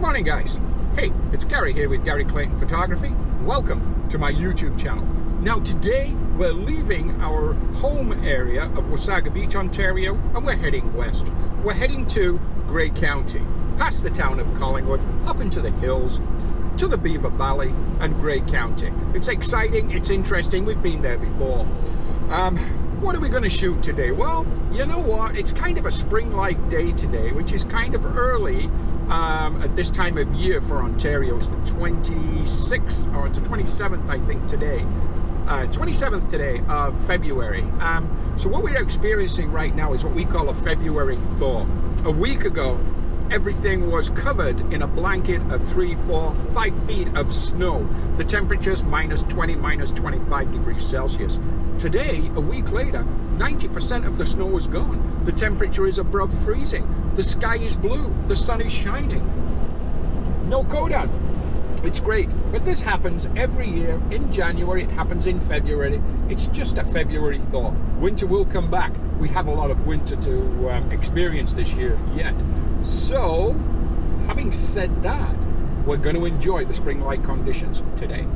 morning, guys. Hey, it's Gary here with Gary Clayton Photography. Welcome to my YouTube channel. Now today we're leaving our home area of Wasaga Beach, Ontario, and we're heading west. We're heading to Grey County, past the town of Collingwood, up into the hills, to the Beaver Valley and Grey County. It's exciting, it's interesting, we've been there before. What are we going to shoot today? Well, you know what, it's kind of a spring-like day today, which is kind of early at this time of year for Ontario. It's the 26th or the 27th, I think, today. 27th today of February. So what we're experiencing right now is what we call a February thaw. A week ago, everything was covered in a blanket of 3, 4, 5 feet of snow. The temperature's minus 20, minus 25 degrees Celsius. Today, a week later, 90% of the snow is gone. The temperature is above freezing. The sky is blue. The sun is shining. No coda. It's great. But this happens every year in January. It happens in February. It's just a February thaw. Winter will come back. We have a lot of winter to experience this year yet. So, having said that, we're going to enjoy the spring-like conditions today.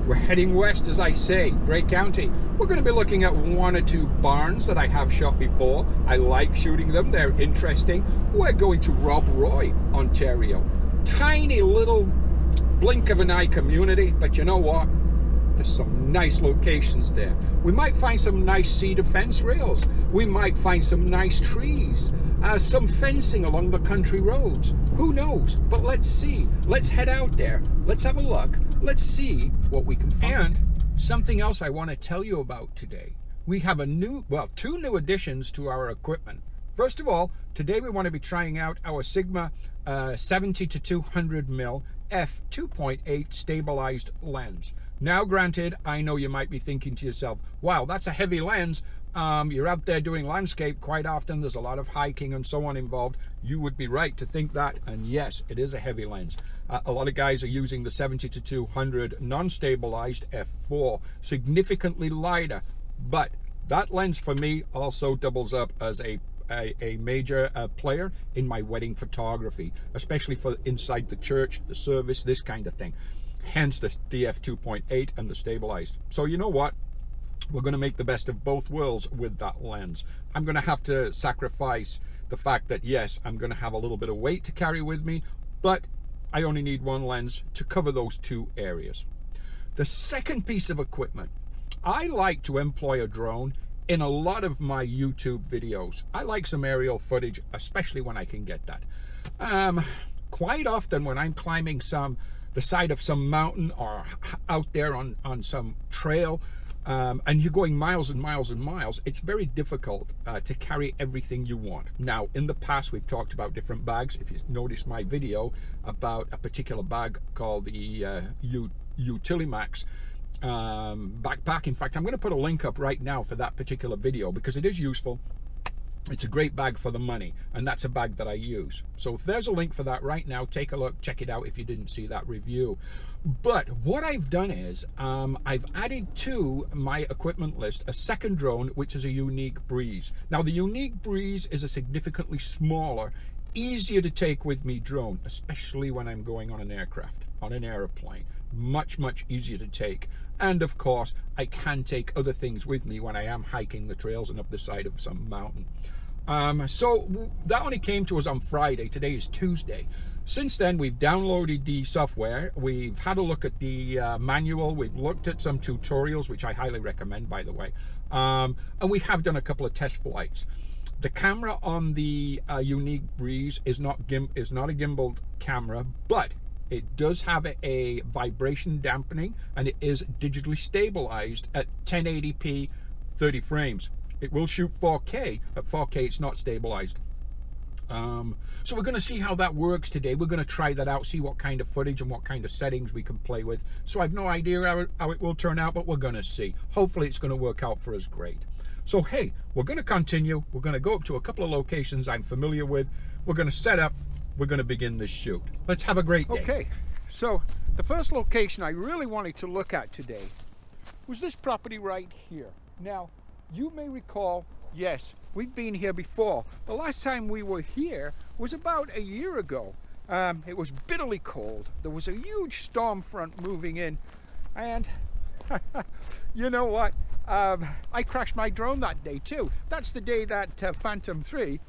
We're heading west, as I say, Grey County. We're going to be looking at 1 or 2 barns that I have shot before. I like shooting them. They're interesting. We're going to Rob Roy, Ontario. Tiny little blink of an eye community, but you know what? There's some nice locations there. We might find some nice cedar fence rails. We might find some nice trees. Some fencing along the country roads. Who knows? But let's see. Let's head out there. Let's have a look. Let's see what we can find. And something else I want to tell you about today. We have a new, well, 2 new additions to our equipment. First of all, today we want to be trying out our Sigma 70 to 200 mm f2.8 stabilized lens. Now granted, I know you might be thinking to yourself, wow, that's a heavy lens. You're out there doing landscape quite often. There's a lot of hiking and so on involved. You would be right to think that, and yes, it is a heavy lens. A lot of guys are using the 70 to 200 non-stabilized f4, significantly lighter, but that lens for me also doubles up as a major player in my wedding photography, especially for inside the church, the service, this kind of thing. Hence the f2.8 and the stabilized. So you know what? We're going to make the best of both worlds with that lens. I'm going to have to sacrifice the fact that, yes, I'm going to have a little bit of weight to carry with me, but I only need 1 lens to cover those 2 areas. The second piece of equipment, I like to employ a drone in a lot of my YouTube videos. I like some aerial footage, especially when I can get that. Quite often when I'm climbing the side of some mountain or out there on some trail, and you're going miles and miles and miles, it's very difficult to carry everything you want. Now, in the past, we've talked about different bags. If you noticed my video about a particular bag called the Utilimax backpack. In fact, I'm going to put a link up right now for that particular video because it is useful. It's a great bag for the money, and that's a bag that I use. So if there's a link for that right now, take a look, check it out if you didn't see that review. But what I've done is I've added to my equipment list a second drone, which is a Unique Breeze. Now the Unique Breeze is a significantly smaller, easier to take with me drone, especially when I'm going on an aircraft, on an airplane. Much easier to take. And of course, I can take other things with me when I am hiking the trails and up the side of some mountain. So that only came to us on Friday. Today is Tuesday. Since then, we've downloaded the software. We've had a look at the manual. We've looked at some tutorials, which I highly recommend, by the way. And we have done a couple of test flights. The camera on the Unique Breeze is not a gimbaled camera, but it does have a vibration dampening, and it is digitally stabilized at 1080p 30 frames. It will shoot 4K. At 4K, it's not stabilized. So we're going to see how that works today. We're going to try that out, see what kind of footage and what kind of settings we can play with. So I've no idea how it will turn out, but we're going to see. Hopefully it's going to work out for us great. So hey, we're going to continue. We're going to go up to a couple of locations I'm familiar with. We're going to set up. We're going to begin this shoot. Let's have a great day. Okay, so the first location I really wanted to look at today was this property right here. Now, you may recall, yes, we've been here before. The last time we were here was about a year ago. It was bitterly cold. There was a huge storm front moving in, and you know what? I crashed my drone that day too. That's the day that Phantom 3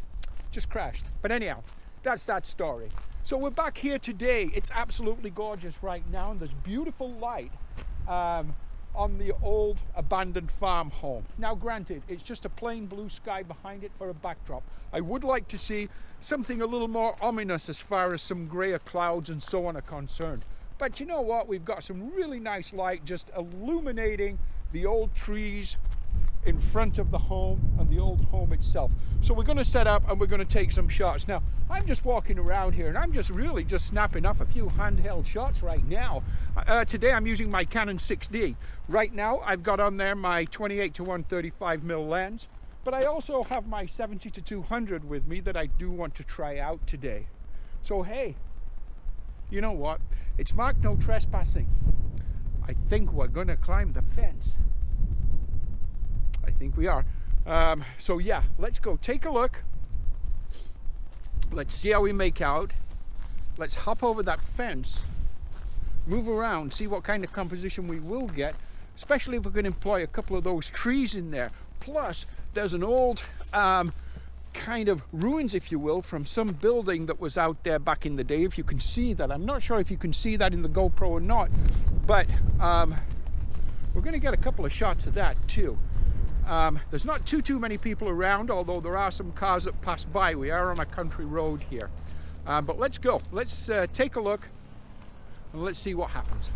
just crashed. But anyhow, that's that story. So we're back here today. It's absolutely gorgeous right now, and there's beautiful light on the old abandoned farm home. Now granted, it's just a plain blue sky behind it for a backdrop. I would like to see something a little more ominous as far as some grayer clouds and so on are concerned. But you know what? We've got some really nice light just illuminating the old trees in front of the home and the old home itself. So we're going to set up and we're going to take some shots. Now I'm just walking around here and I'm just really snapping off a few handheld shots right now. Today I'm using my Canon 6D. Right now I've got on there my 28 to 135mm lens, but I also have my 70 to 200 with me that I do want to try out today. So hey, you know what? It's marked no trespassing. I think we're going to climb the fence. I think we are. So yeah, let's go take a look. Let's see how we make out. Let's hop over that fence, move around, see what kind of composition we will get, especially if we can employ a couple of those trees in there. Plus, there's an old kind of ruins, if you will, from some building that was out there back in the day. If you can see that, I'm not sure if you can see that in the GoPro or not, but we're going to get a couple of shots of that too. There's not too many people around, although there are some cars that pass by. We are on a country road here, but let's go. Let's take a look and let's see what happens.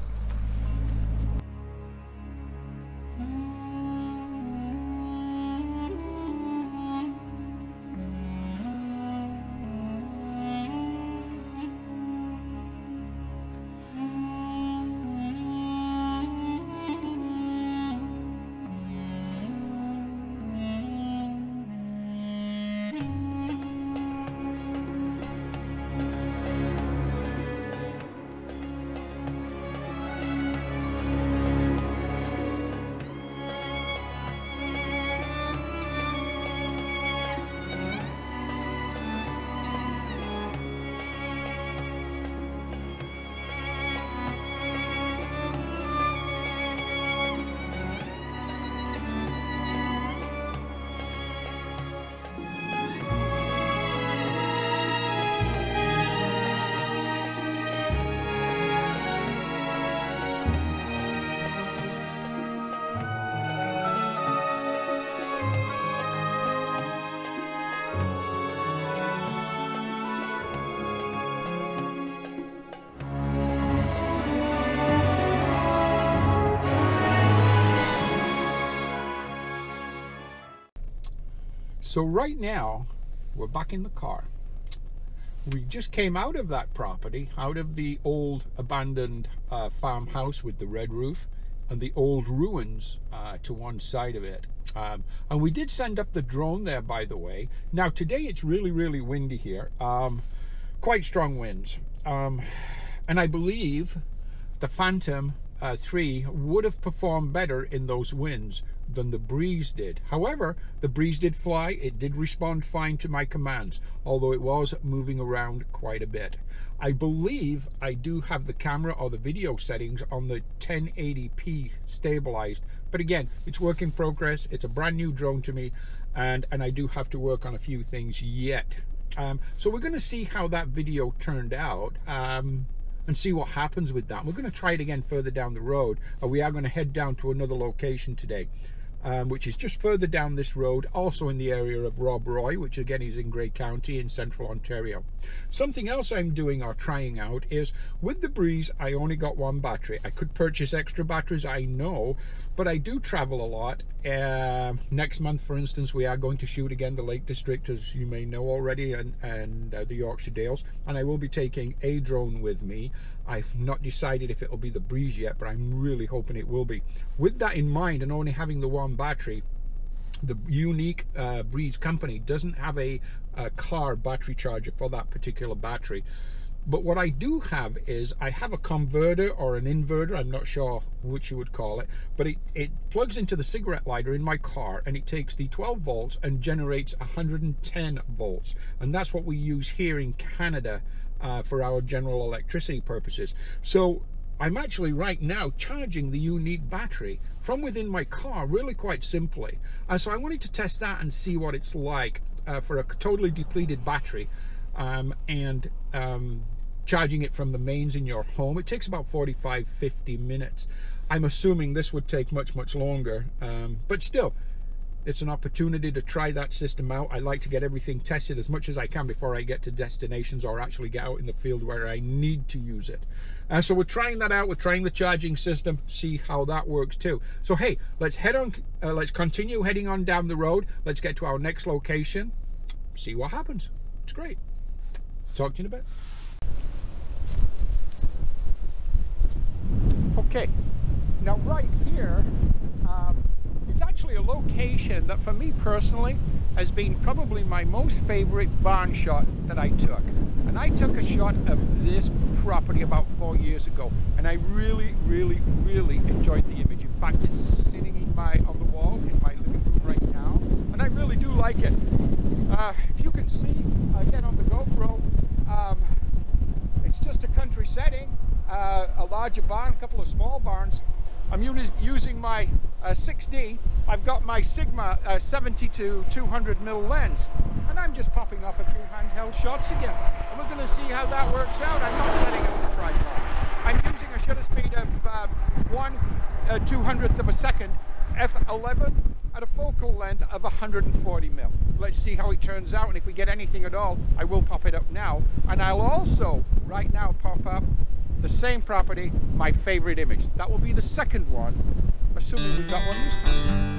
So right now, we're back in the car. We just came out of that property, out of the old abandoned farmhouse with the red roof and the old ruins to one side of it. And we did send up the drone there, by the way. Now today it's really windy here, quite strong winds. And I believe the Phantom 3 would have performed better in those winds than the breeze did. However, the breeze did fly. It did respond fine to my commands, although it was moving around quite a bit. I believe I do have the camera or the video settings on the 1080p stabilized, but again, it's work in progress. It's a brand new drone to me, and I do have to work on a few things yet. So we're going to see how that video turned out, and see what happens with that. We're going to try it again further down the road. We are going to head down to another location today, which is just further down this road, also in the area of Rob Roy, which again is in Grey County in central Ontario. Something else I'm doing or trying out is, with the Breeze, I only got one battery. I could purchase extra batteries, I know, but I do travel a lot. Next month, for instance, we are going to shoot again the Lake District, as you may know already, and the Yorkshire Dales, and I will be taking a drone with me. I've not decided if it'll be the Breeze yet, but I'm really hoping it will be. With that in mind, and only having the one battery, the unique Breeze company doesn't have a car battery charger for that particular battery. But what I do have is, I have a converter or an inverter, I'm not sure which you would call it, but it plugs into the cigarette lighter in my car, and it takes the 12 volts and generates 110 volts. And that's what we use here in Canada for our general electricity purposes. So I'm actually right now charging the unique battery from within my car really quite simply. So I wanted to test that and see what it's like for a totally depleted battery and charging it from the mains in your home. It takes about 45-50 minutes. I'm assuming this would take much longer, but still, it's an opportunity to try that system out. I like to get everything tested as much as I can before I get to destinations or actually get out in the field where I need to use it. So we're trying that out. We're trying the charging system, see how that works too. So hey, let's head on. Let's continue heading on down the road. Let's get to our next location. See what happens. It's great. Talk to you in a bit. Okay, now right here is actually a location that for me personally has been probably my most favorite barn shot that I took. And I took a shot of this property about 4 years ago, and I really enjoyed the image. In fact, it's sitting in on the wall in my living room right now, and I really do like it. If you can see again on the GoPro, it's just a country setting, a larger barn, a couple of small barns. I'm using my 6D. I've got my Sigma 70-200mm lens, and I'm just popping off a few handheld shots again. And we're going to see how that works out. I'm not setting up the tripod. I'm using a shutter speed of 1/200th of a second, f11, at a focal length of 140mm. Let's see how it turns out, and if we get anything at all, I will pop it up now. And I'll also, right now, pop up the same property, my favorite image. That will be the second one, assuming we've got one this time.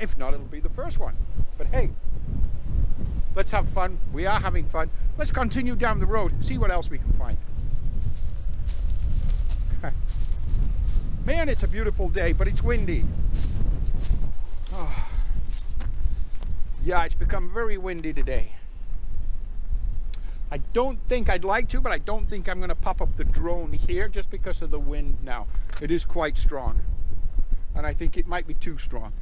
If not, it'll be the first one. But hey, let's have fun. We are having fun. Let's continue down the road, see what else we can find. Man, it's a beautiful day, but it's windy. Oh. Yeah, it's become very windy today. I don't think I'd like to, but I don't think I'm going to pop up the drone here just because of the wind now. It is quite strong, and I think it might be too strong.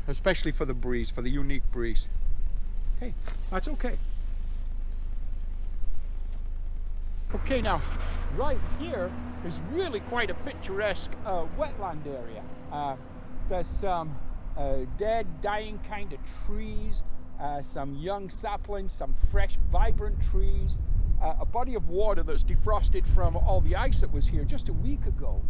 Especially for the breeze, for the unique breeze. Hey, that's okay. Okay, now right here is really quite a picturesque wetland area. There's some dead, dying kind of trees, some young saplings, some fresh, vibrant trees, a body of water that's defrosted from all the ice that was here just a week ago.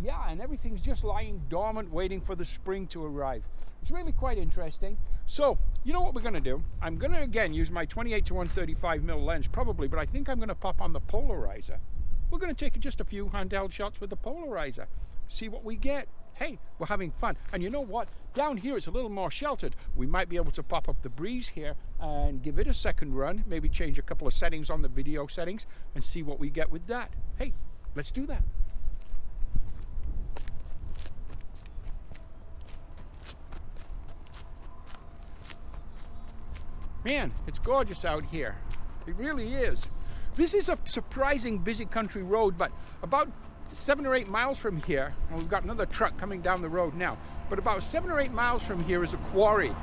Yeah, and everything's just lying dormant, waiting for the spring to arrive. It's really quite interesting. So, you know what we're going to do? I'm going to, again, use my 28-135mm lens, probably, but I think I'm going to pop on the polarizer. We're going to take just a few handheld shots with the polarizer, see what we get. Hey, we're having fun. And you know what? Down here, it's a little more sheltered. We might be able to pop up the breeze here and give it a second run, maybe change a couple of settings on the video settings and see what we get with that. Hey, let's do that. Man, it's gorgeous out here. It really is. This is a surprising busy country road, but about 7 or 8 miles from here, and we've got another truck coming down the road now, but about 7 or 8 miles from here is a quarry.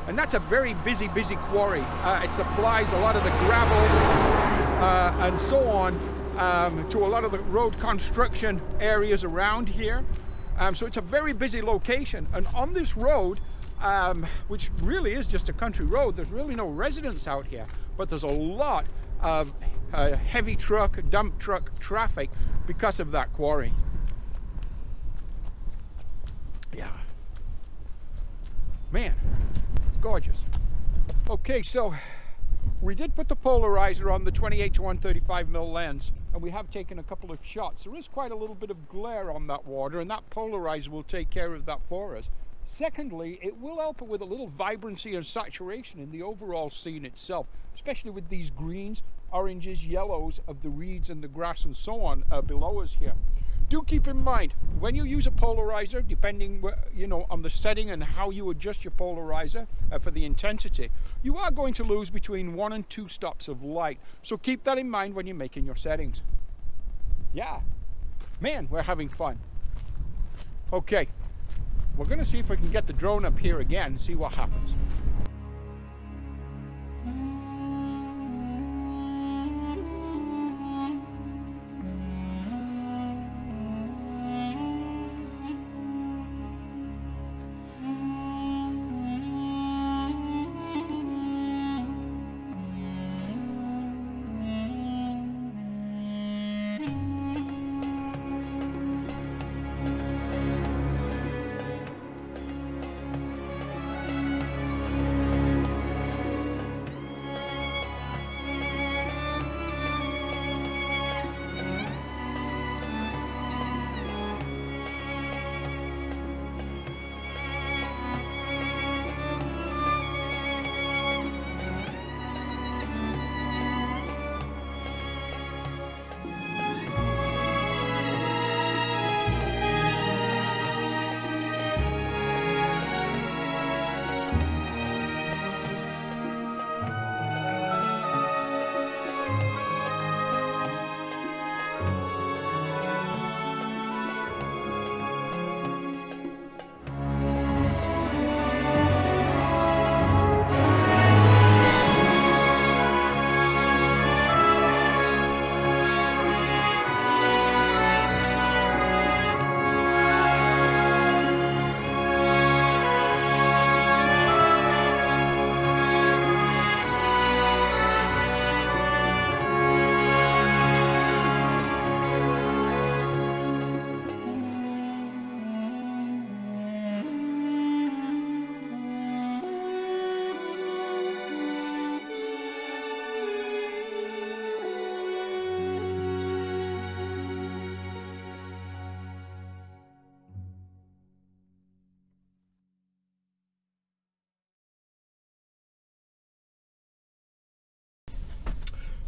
And that's a very busy quarry. It supplies a lot of the gravel and so on to a lot of the road construction areas around here. So it's a very busy location. And on this road, which really is just a country road, there's really no residents out here, but there's a lot of heavy truck, dump truck traffic because of that quarry. Yeah. Man, it's gorgeous. Okay, so we did put the polarizer on the 28-135mm lens, and we have taken a couple of shots. There is quite a little bit of glare on that water, and that polarizer will take care of that for us. Secondly, it will help it with a little vibrancy and saturation in the overall scene itself, especially with these greens, oranges, yellows of the reeds and the grass and so on below us here. Do keep in mind, when you use a polarizer, depending on the setting and how you adjust your polarizer for the intensity, you are going to lose between 1 and 2 stops of light. So keep that in mind when you're making your settings. Yeah, man, we're having fun. Okay, we're going to see if we can get the drone up here again and see what happens.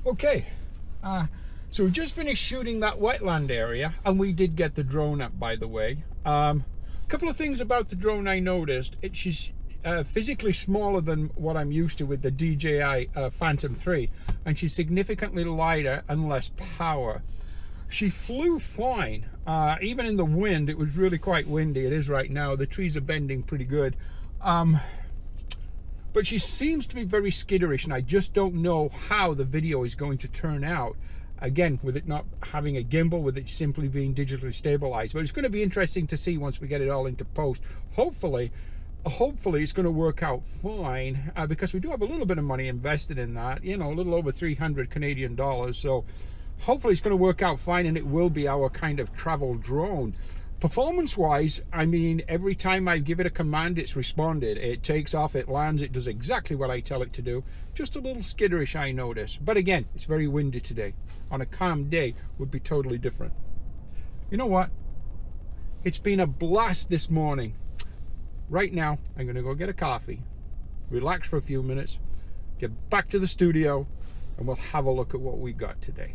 Okay, so we just finished shooting that wetland area, and we did get the drone up, by the way. A couple of things about the drone I noticed. She's physically smaller than what I'm used to with the DJI Phantom 3, and she's significantly lighter and less power. She flew fine, even in the wind. It was really quite windy. It is right now. The trees are bending pretty good. But she seems to be very skidderish, and I just don't know how the video is going to turn out. Again, with it not having a gimbal, with it simply being digitally stabilized. But it's going to be interesting to see once we get it all into post. Hopefully it's going to work out fine, because we do have a little bit of money invested in that, a little over 300 Canadian dollars. So hopefully it's going to work out fine, and it will be our kind of travel drone. Performance-wise, I mean, every time I give it a command, it's responded. It takes off, it lands, it does exactly what I tell it to do. Just a little skidderish, I notice. But again, it's very windy today. On a calm day, would be totally different. You know what? It's been a blast this morning. Right now, I'm going to go get a coffee, relax for a few minutes, get back to the studio, and we'll have a look at what we got today.